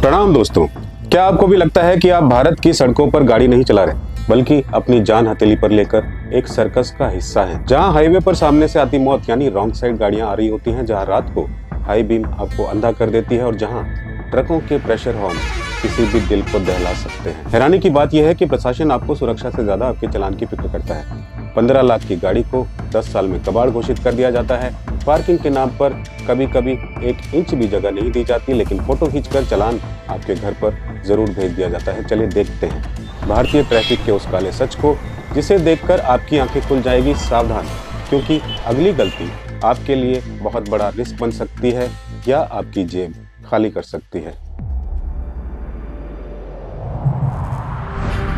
प्रणाम दोस्तों। क्या आपको भी लगता है कि आप भारत की सड़कों पर गाड़ी नहीं चला रहे बल्कि अपनी जान हथेली पर लेकर एक सर्कस का हिस्सा हैं, जहां हाईवे पर सामने से आती मौत यानी रॉन्ग साइड गाड़ियां आ रही होती हैं, जहां रात को हाई बीम आपको अंधा कर देती है और जहां ट्रकों के प्रेशर हॉर्न किसी भी दिल को दहला सकते हैं। हैरानी की बात यह है कि प्रशासन आपको सुरक्षा से ज्यादा आपके चालान की फिक्र करता है। 15 लाख की गाड़ी को 10 साल में कबाड़ घोषित कर दिया जाता है। पार्किंग के नाम पर कभी कभी 1 इंच भी जगह नहीं दी जाती, लेकिन फोटो खींचकर चालान आपके घर पर जरूर भेज दिया जाता है। चलिए देखते हैं भारतीय ट्रैफिक के उस काले सच को, जिसे देखकर आपकी आंखें खुल जाएगी। सावधान, क्योंकि अगली गलती आपके लिए बहुत बड़ा रिस्क बन सकती है या आपकी जेब खाली कर सकती है।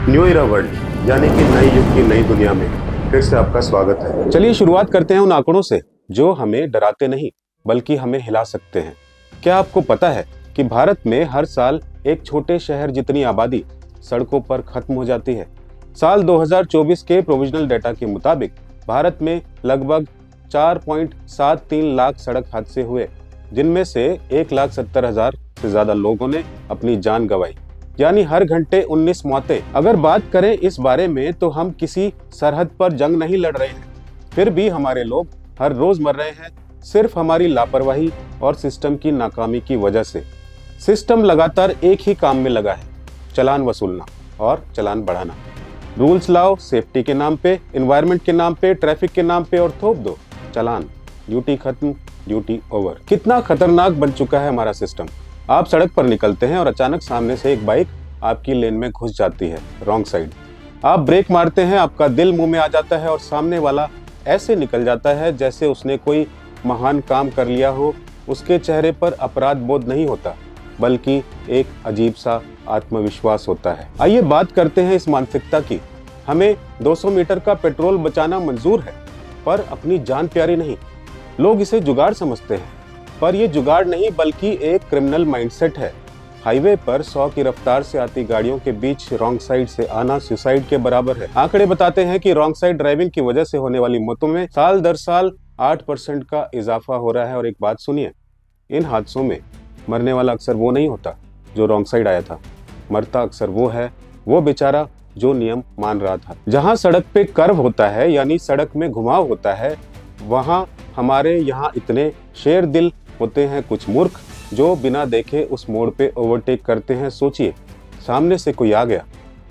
न्यू इरा वर्ल्ड यानी कि नई युग की नई दुनिया में फिर से आपका स्वागत है। चलिए शुरुआत करते हैं उन आंकड़ों से जो हमें डराते नहीं बल्कि हमें हिला सकते हैं। क्या आपको पता है कि भारत में हर साल एक छोटे शहर जितनी आबादी सड़कों पर खत्म हो जाती है। साल 2024 के प्रोविजनल डेटा के मुताबिक भारत में लगभग 4.73 लाख सड़क हादसे हुए, जिनमें से 1,70,000 से ज्यादा लोगों ने अपनी जान गंवाई, यानी हर घंटे 19 मौतें। अगर बात करें इस बारे में तो हम किसी सरहद पर जंग नहीं लड़ रहे हैं, फिर भी हमारे लोग हर रोज मर रहे हैं सिर्फ हमारी लापरवाही और सिस्टम की नाकामी की वजह से। सिस्टम लगातार एक ही काम में लगा है, चालान वसूलना और चालान बढ़ाना। रूल्स लाओ सेफ्टी के नाम पे, एनवायरनमेंट के नाम पे, ट्रैफिक के नाम पे और थोप दो चालान। ड्यूटी खत्म, ड्यूटी ओवर। कितना खतरनाक बन चुका है हमारा सिस्टम। आप सड़क पर निकलते हैं और अचानक सामने से एक बाइक आपकी लेन में घुस जाती है रॉन्ग साइड। आप ब्रेक मारते हैं, आपका दिल मुंह में आ जाता है और सामने वाला ऐसे निकल जाता है जैसे उसने कोई महान काम कर लिया हो। उसके चेहरे पर अपराध बोध नहीं होता बल्कि एक अजीब सा आत्मविश्वास होता है। आइए बात करते हैं इस मानसिकता की। हमें 200 मीटर का पेट्रोल बचाना मंजूर है पर अपनी जान प्यारी नहीं। लोग इसे जुगाड़ समझते हैं, पर यह जुगाड़ नहीं बल्कि एक क्रिमिनल माइंडसेट है। हाईवे पर 100 की रफ्तार से आती गाड़ियों के बीच रॉन्ग साइड से आना सुसाइड के बराबर है। आंकड़े बताते हैं कि रॉन्ग साइड ड्राइविंग की वजह से होने वाली मौतों में साल दर साल 8% का इजाफा हो रहा है। और एक बात सुनिए, इन हादसों में मरने वाला अक्सर वो नहीं होता जो रॉन्ग साइड आया था, मरता अक्सर वो है, वो बेचारा जो नियम मान रहा था। जहां सड़क पे कर्व होता है यानी सड़क में घुमाव होता है, वहां हमारे यहाँ इतने शेर दिल होते हैं कुछ मूर्ख जो बिना देखे उस मोड़ पे ओवरटेक करते हैं। सोचिए, सामने से कोई आ गया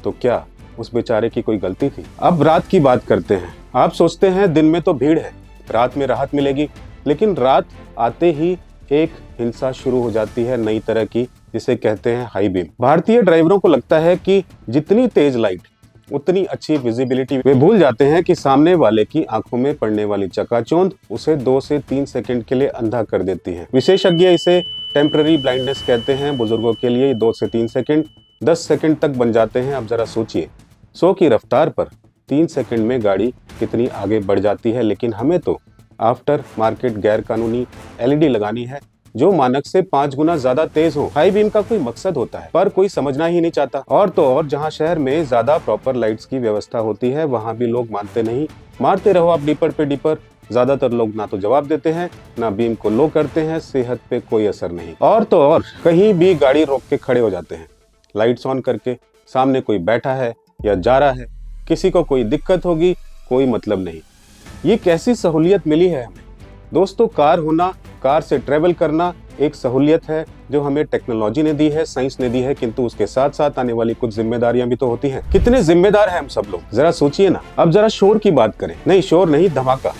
तो क्या उस बेचारे की कोई गलती थी? अब रात की बात करते हैं। आप सोचते हैं दिन में तो भीड़ है, रात में राहत मिलेगी, लेकिन रात आते ही एक हिंसा शुरू हो जाती है नई तरह की, जिसे कहते हैं हाई बीम। भारतीय ड्राइवरों को लगता है कि जितनी तेज लाइट उतनी अच्छी विजिबिलिटी। वे भूल जाते हैं कि सामने वाले की आंखों में पड़ने वाली चकाचौंध उसे 2 से 3 सेकंड के लिए अंधा कर देती है। विशेषज्ञ इसे टेम्पररी ब्लाइंडनेस कहते हैं। बुजुर्गों के लिए 2 से 3 सेकंड 10 सेकंड तक बन जाते हैं। अब जरा सोचिए, 100 की रफ्तार पर 3 सेकंड में गाड़ी कितनी आगे बढ़ जाती है, लेकिन हमें तो आफ्टर मार्केट गैर कानूनी LED लगानी है जो मानक से 5 गुना ज्यादा तेज हो। हाई बीम का कोई मकसद होता है पर कोई समझना ही नहीं चाहता। और तो और जहां शहर में ज्यादा प्रॉपर लाइट्स की व्यवस्था होती है वहां भी लोग मानते नहीं। मारते रहो आप डीपर पे डीपर। ज्यादातर लोग ना तो जवाब देते हैं ना बीम को लो करते हैं, सेहत पे कोई असर नहीं। और तो और कहीं भी गाड़ी रोक के खड़े हो जाते हैं लाइट्स ऑन करके। सामने कोई बैठा है या जा रहा है, किसी को कोई दिक्कत होगी कोई मतलब नहीं। ये कैसी सहूलियत मिली है हमें दोस्तों। कार होना, कार से ट्रेवल करना एक सहूलियत है जो हमें टेक्नोलॉजी ने दी है, साइंस ने दी है, किंतु उसके साथ साथ आने वाली कुछ जिम्मेदारियां भी तो होती हैं। कितने जिम्मेदार हैं हम सब लोग, जरा सोचिए ना। अब जरा शोर की बात करें। नहीं, शोर नहीं, धमाका।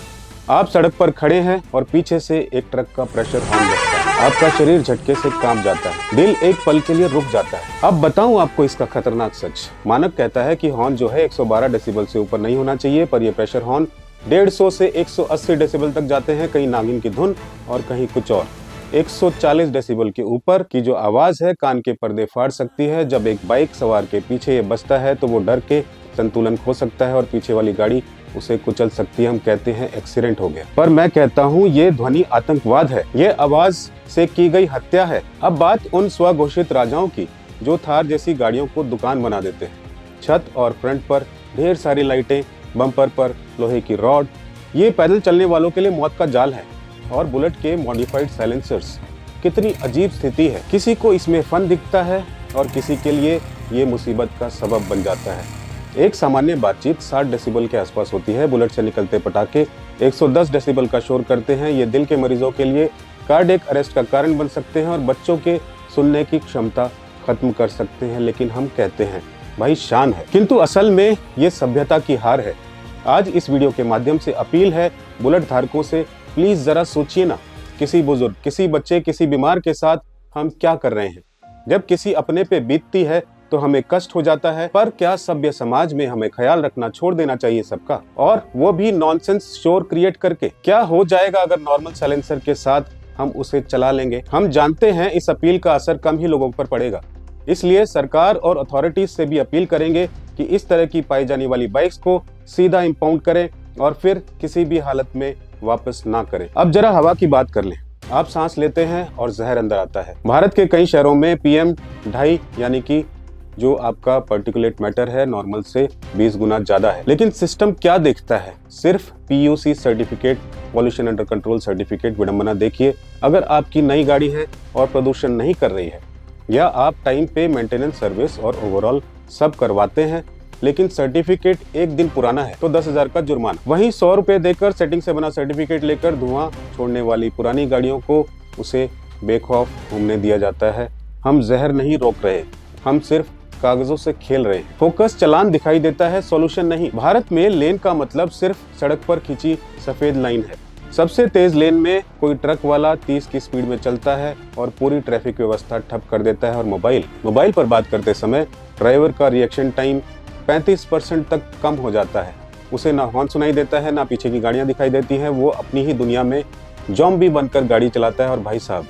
आप सड़क पर खड़े हैं और पीछे से एक ट्रक का प्रेशर हॉर्न बजता है। आपका शरीर झटके से कांप जाता है, दिल एक पल के लिए रुक जाता है। अब बताऊं आपको इसका खतरनाक सच। मानक कहता है कि हॉर्न जो है 112 डेसिबल से ऊपर नहीं होना चाहिए, पर यह प्रेशर हॉर्न 150 से 180 डेसिबल तक जाते हैं। कहीं नागिन की धुन और कहीं कुछ और। 140 डेसिबल के ऊपर की जो आवाज है कान के पर्दे फाड़ सकती है। जब एक बाइक सवार के पीछे ये बजता है तो वो डर के संतुलन खो सकता है और पीछे वाली गाड़ी उसे कुचल सकती है। हम कहते हैं एक्सीडेंट हो गया, पर मैं कहता हूँ ये ध्वनि आतंकवाद है, ये आवाज से की गई हत्या है। अब बात उन स्वघोषित राजाओं की जो थार जैसी गाड़ियों को दुकान बना देते हैं। छत और फ्रंट पर ढेर सारी लाइटें, बम्पर पर लोहे की रॉड। ये पैदल चलने वालों के लिए मौत का जाल है। और बुलेट के मॉडिफाइड साइलेंसर्स कितनी अजीब स्थिति है। किसी को इसमें फन दिखता है और किसी के लिए ये मुसीबत का सबब बन जाता है। एक सामान्य बातचीत 60 डेसिबल के आसपास होती है। बुलेट से निकलते पटाखे 110 डेसिबल का शोर करते हैं। ये दिल के मरीजों के लिए कार्डियक अरेस्ट का कारण बन सकते हैं और बच्चों के सुनने की क्षमता खत्म कर सकते हैं। लेकिन हम कहते हैं भाई शान है, किंतु असल में ये सभ्यता की हार है। आज इस वीडियो के माध्यम से अपील है बुलेट धारकों से, प्लीज जरा सोचिए ना, किसी बुजुर्ग, किसी बच्चे, किसी बीमार के साथ हम क्या कर रहे हैं। जब किसी अपने पे बीतती है तो हमें कष्ट हो जाता है, पर क्या सभ्य समाज में हमें ख्याल रखना छोड़ देना चाहिए सबका, और वो भी नॉनसेंस शोर क्रिएट करके। क्या हो जाएगा अगर नॉर्मल साइलेंसर के साथ हम उसे चला लेंगे। हम जानते हैं इस अपील का असर कम ही लोगों पर पड़ेगा, इसलिए सरकार और अथॉरिटीज से भी अपील करेंगे कि इस तरह की पाई जाने वाली बाइक्स को सीधा इंपाउंड करें और फिर किसी भी हालत में वापस ना करें। अब जरा हवा की बात कर लें। आप सांस लेते हैं और जहर अंदर आता है। भारत के कई शहरों में PM 2.5 यानी कि जो आपका पार्टिकुलेट मैटर है नॉर्मल से 20 गुना ज्यादा है। लेकिन सिस्टम क्या देखता है? सिर्फ PUC certificate, pollution under control certificate. विडंबना देखिए, अगर आपकी नई गाड़ी है और प्रदूषण नहीं कर रही है, या आप टाइम पे मेंटेनेंस सर्विस और ओवरऑल सब करवाते हैं, लेकिन सर्टिफिकेट एक दिन पुराना है तो 10,000 का जुर्माना। वहीं 100 रुपए देकर सेटिंग से बना सर्टिफिकेट लेकर धुआं छोड़ने वाली पुरानी गाड़ियों को उसे बेखौफ घूमने दिया जाता है। हम जहर नहीं रोक रहे, हम सिर्फ कागजों से खेल रहे हैं। फोकस चालान दिखाई देता है, सॉल्यूशन नहीं। भारत में लेन का मतलब सिर्फ सड़क पर खींची सफेद लाइन है। सबसे तेज लेन में कोई ट्रक वाला 30 की स्पीड में चलता है और पूरी ट्रैफिक व्यवस्था ठप कर देता है। और मोबाइल पर बात करते समय ड्राइवर का रिएक्शन टाइम 35% तक कम हो जाता है। उसे ना हॉर्न सुनाई देता है, ना पीछे की गाड़ियां दिखाई देती हैं। वो अपनी ही दुनिया में ज़ॉम्बी बनकर गाड़ी चलाता है। और भाई साहब,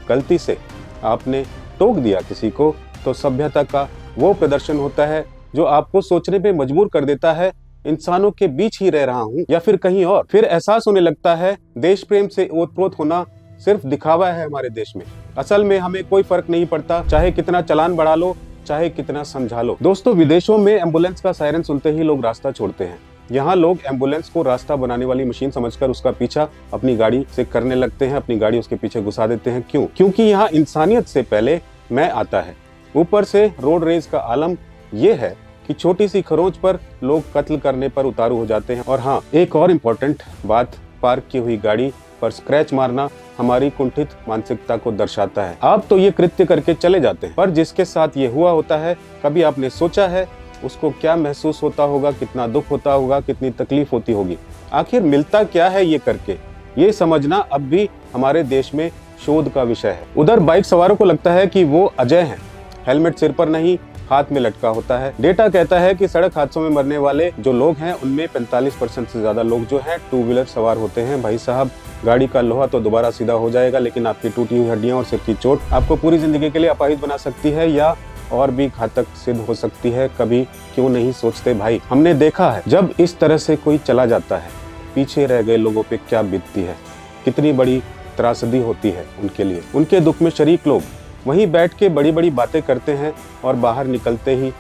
गलती से आपने टोक दिया किसी को तो सभ्यता का वो प्रदर्शन होता है जो आपको सोचने पे मजबूर कर देता है, इंसानों के बीच ही रह रहा हूँ या फिर कहीं और। फिर एहसास होने लगता है देश प्रेम से ओतप्रोत होना सिर्फ दिखावा है हमारे देश में। असल में हमें कोई फर्क नहीं पड़ता, चाहे कितना चालान बढ़ा लो, चाहे कितना समझा लो। दोस्तों, विदेशों में एम्बुलेंस का सायरन सुनते ही लोग रास्ता छोड़ते हैं। यहाँ लोग एम्बुलेंस को रास्ता बनाने वाली मशीन समझकर उसका पीछा अपनी गाड़ी से करने लगते हैं, अपनी गाड़ी उसके पीछे घुसा देते हैं। क्यों? क्योंकि यहाँ इंसानियत से पहले मैं आता है। ऊपर से रोड रेज का आलम ये है कि छोटी सी खरोंच पर लोग कत्ल करने पर उतारू हो जाते हैं। और हाँ, एक और इम्पोर्टेंट बात, पार्क की हुई गाड़ी पर स्क्रैच मारना हमारी कुंठित मानसिकता को दर्शाता है। आप तो ये कृत्य करके चले जाते हैं, पर जिसके साथ ये हुआ होता है, कभी आपने सोचा है उसको क्या महसूस होता होगा, कितना दुख होता होगा, कितनी तकलीफ होती होगी? आखिर मिलता क्या है ये करके, ये समझना अब भी हमारे देश में शोध का विषय है। उधर बाइक सवारों को लगता है कि वो अजय हैं। हेलमेट सिर पर नहीं, हाथ में लटका होता है। डेटा कहता है कि सड़क हादसों में मरने वाले जो लोग हैं उनमें 45% से ज्यादा लोग जो हैं 2 व्हीलर सवार होते हैं। भाई साहब, गाड़ी का लोहा तो दोबारा सीधा हो जाएगा, लेकिन आपकी टूटी हुई हड्डियां और सिर की चोट आपको पूरी जिंदगी के लिए अपाहिज बना सकती है या और भी घातक सिद्ध हो सकती है। कभी क्यों नहीं सोचते भाई? हमने देखा है जब इस तरह से कोई चला जाता है, पीछे रह गए लोगों पे क्या बीतती है, कितनी बड़ी त्रासदी होती है उनके लिए। उनके दुख में शरीक लोग वहीं बैठ के बड़ी बड़ी बातें करते हैं और बाहर निकलते ही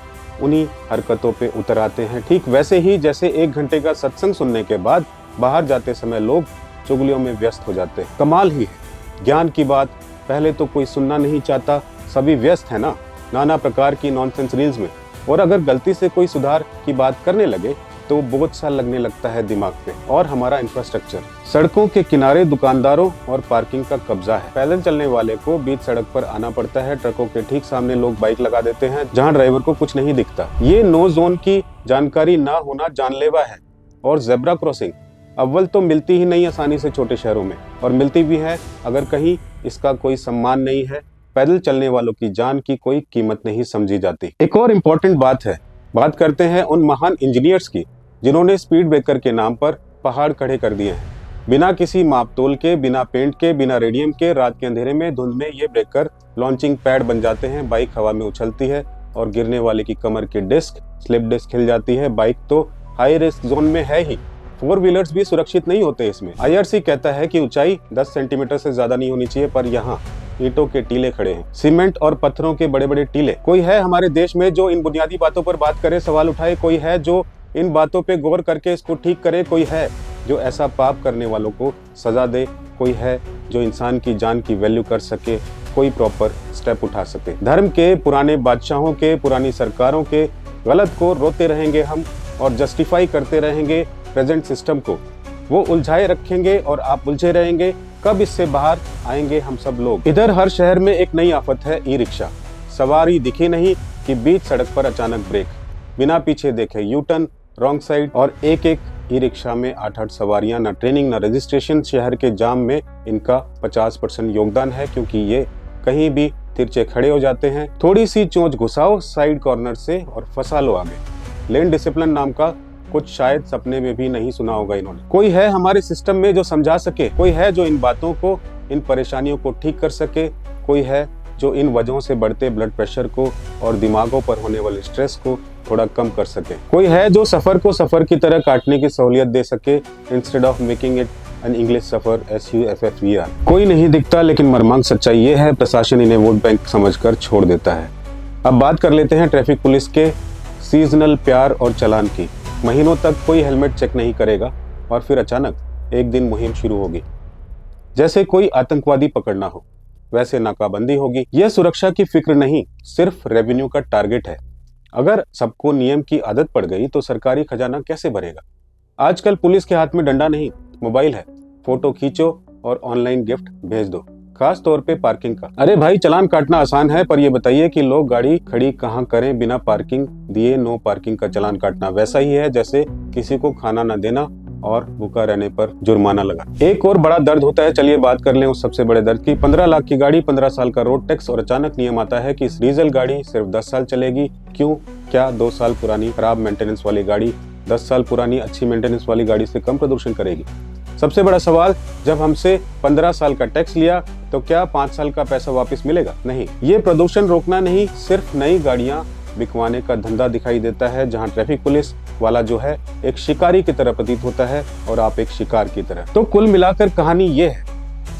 उन्हीं हरकतों पे उतर आते हैं। ठीक वैसे ही जैसे 1 घंटे का सत्संग सुनने के बाद बाहर जाते समय लोग चुगलियों में व्यस्त हो जाते हैं। कमाल ही है, ज्ञान की बात पहले तो कोई सुनना नहीं चाहता, सभी व्यस्त है ना नाना प्रकार की नॉनसेंस रील्स में। और अगर गलती से कोई सुधार की बात करने लगे तो बोझ सा लगने लगता है दिमाग पे। और हमारा इंफ्रास्ट्रक्चर, सड़कों के किनारे दुकानदारों और पार्किंग का कब्जा है। पैदल चलने वाले को बीच सड़क पर आना पड़ता है। ट्रकों के ठीक सामने लोग बाइक लगा देते हैं जहां ड्राइवर को कुछ नहीं दिखता। ये नो जोन की जानकारी ना होना जानलेवा है। और जेब्रा क्रॉसिंग अव्वल तो मिलती ही नहीं आसानी से छोटे शहरों में, और मिलती भी है अगर कहीं इसका कोई सम्मान नहीं है। पैदल चलने वालों की जान की कोई कीमत नहीं समझी जाती। एक और इम्पोर्टेंट बात है, बात करते हैं उन महान इंजीनियर्स की जिन्होंने स्पीड ब्रेकर के नाम पर पहाड़ खड़े कर दिए हैं। बिना किसी मापतोल के, बिना पेंट के, बिना रेडियम के, रात के अंधेरे में, धुंध में ये ब्रेकर लॉन्चिंग पैड बन जाते हैं। बाइक हवा में उछलती है और गिरने वाले की कमर की डिस्क, स्लिप डिस्क हिल जाती है। बाइक तो हाई रिस्क जोन में है ही, 4 व्हीलर्स भी सुरक्षित नहीं होते इसमें। IRC कहता है कि ऊंचाई 10 सेंटीमीटर से ज्यादा नहीं होनी चाहिए, पर यहाँ ईंटों के टीले खड़े हैं, सीमेंट और पत्थरों के बड़े बड़े टीले। कोई है हमारे देश में जो इन बुनियादी बातों पर बात करे, सवाल उठाए? कोई है जो इन बातों पे गौर करके इसको ठीक करे? कोई है जो ऐसा पाप करने वालों को सजा दे? कोई है जो इंसान की जान की वैल्यू कर सके, कोई प्रॉपर स्टेप उठा सके। धर्म के, पुराने बादशाहों के, पुरानी सरकारों के गलत को रोते रहेंगे हम और जस्टिफाई करते रहेंगे प्रेजेंट सिस्टम को। वो उलझाए रखेंगे और आप उलझे रहेंगे। कब इससे बाहर आएंगे हम सब लोग? इधर हर शहर में एक नई आफत है, ई रिक्शा। सवारी दिखी नहीं कि बीच सड़क पर अचानक ब्रेक, बिना पीछे देखे यू टर्न, रॉन्ग साइड, और एक एक ई रिक्शा में 8-8 सवारियां, ना ट्रेनिंग ना रजिस्ट्रेशन। शहर के जाम में इनका 50% योगदान है, क्योंकि ये कहीं भी तिरछे खड़े हो जाते हैं। थोड़ी सी चोंच घुसाओ साइड कॉर्नर से और फंसा लो आगे। लेन डिसिप्लिन नाम का कुछ शायद सपने में भी नहीं सुना होगा इन्होंने। कोई है हमारे सिस्टम में जो समझा सके, कोई है जो इन बातों को, इन परेशानियों को ठीक कर सके, कोई है जो इन वजहों से बढ़ते ब्लड प्रेशर को और दिमागों पर होने वाले स्ट्रेस को थोड़ा कम कर सके, कोई है जो सफर को सफर की तरह काटने की सहूलियत दे सके instead of making it an English suffer, SUFFER। कोई नहीं दिखता, लेकिन मर्मांग सच्चाई ये है, प्रशासन इन्हें वोट बैंक समझकर छोड़ देता है। अब बात कर लेते हैं ट्रैफिक पुलिस के सीजनल प्यार और चालान की। महीनों तक कोई हेलमेट चेक नहीं करेगा और फिर अचानक एक दिन मुहिम शुरू होगी। जैसे कोई आतंकवादी पकड़ना हो, वैसे नाकाबंदी होगी। यह सुरक्षा की फिक्र नहीं, सिर्फ रेवेन्यू का टारगेट है। अगर सबको नियम की आदत पड़ गई तो सरकारी खजाना कैसे भरेगा? आजकल पुलिस के हाथ में डंडा नहीं, मोबाइल है। फोटो खींचो और ऑनलाइन गिफ्ट भेज दो, खास तौर पे पार्किंग का। अरे भाई, चालान काटना आसान है, पर ये बताइए कि लोग गाड़ी खड़ी कहाँ करें बिना पार्किंग दिए? नो पार्किंग का चालान काटना वैसा ही है जैसे किसी को खाना न देना और भूखा रहने पर जुर्माना लगा। एक और बड़ा दर्द होता है, चलिए बात कर लें उस सबसे बड़े दर्द की। 15 लाख की गाड़ी, 15 साल का रोड टैक्स, और अचानक नियम आता है कि इस डीजल गाड़ी सिर्फ 10 साल चलेगी। क्यों? क्या 2 साल पुरानी खराब मेंटेनेंस वाली गाड़ी 10 साल पुरानी अच्छी मेंटेनेंस वाली गाड़ी से कम प्रदूषण करेगी? सबसे बड़ा सवाल, जब हमसे 15 साल का टैक्स लिया तो क्या 5 साल का पैसा वापस मिलेगा? नहीं। ये प्रदूषण रोकना नहीं, सिर्फ नई गाड़ियां बिकवाने का धंधा दिखाई देता है, जहां ट्रैफिक पुलिस वाला जो है एक शिकारी की तरह प्रतीत होता है और आप एक शिकार की तरह। तो कुल मिलाकर कहानी ये है,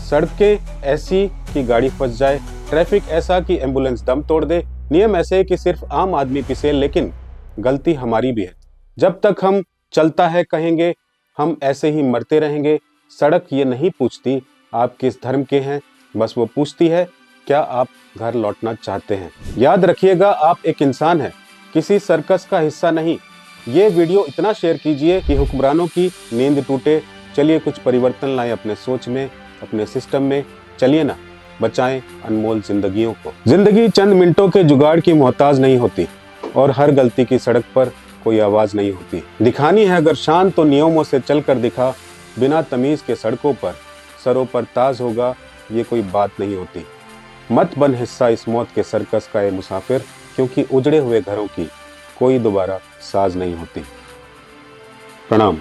सड़कें ऐसी कि गाड़ी फंस जाए, ट्रैफिक ऐसा कि एम्बुलेंस दम तोड़ दे, नियम ऐसे कि सिर्फ आम आदमी पिसे, लेकिन गलती हमारी भी है। जब तक हम चलता है कहेंगे, हम ऐसे ही मरते रहेंगे। सड़क ये नहीं पूछती आप किस धर्म के हैं, बस वो पूछती है क्या आप घर लौटना चाहते हैं। याद रखिएगा, आप एक इंसान हैं, किसी सर्कस का हिस्सा नहीं। ये वीडियो इतना शेयर कीजिए कि हुक्मरानों की नींद टूटे। चलिए कुछ परिवर्तन लाएं अपने सोच में, अपने सिस्टम में। चलिए ना, बचाएं अनमोल जिंदगियों को। जिंदगी चंद मिनटों के जुगाड़ की मोहताज नहीं होती और हर गलती की सड़क पर कोई आवाज नहीं होती। दिखानी है अगर शान तो नियमों से चलकर दिखा, बिना तमीज के सड़कों पर सरों पर ताज होगा, ये कोई बात नहीं होती। मत बन हिस्सा इस मौत के सर्कस का ये मुसाफिर, क्योंकि उजड़े हुए घरों की कोई दोबारा साज नहीं होती। प्रणाम।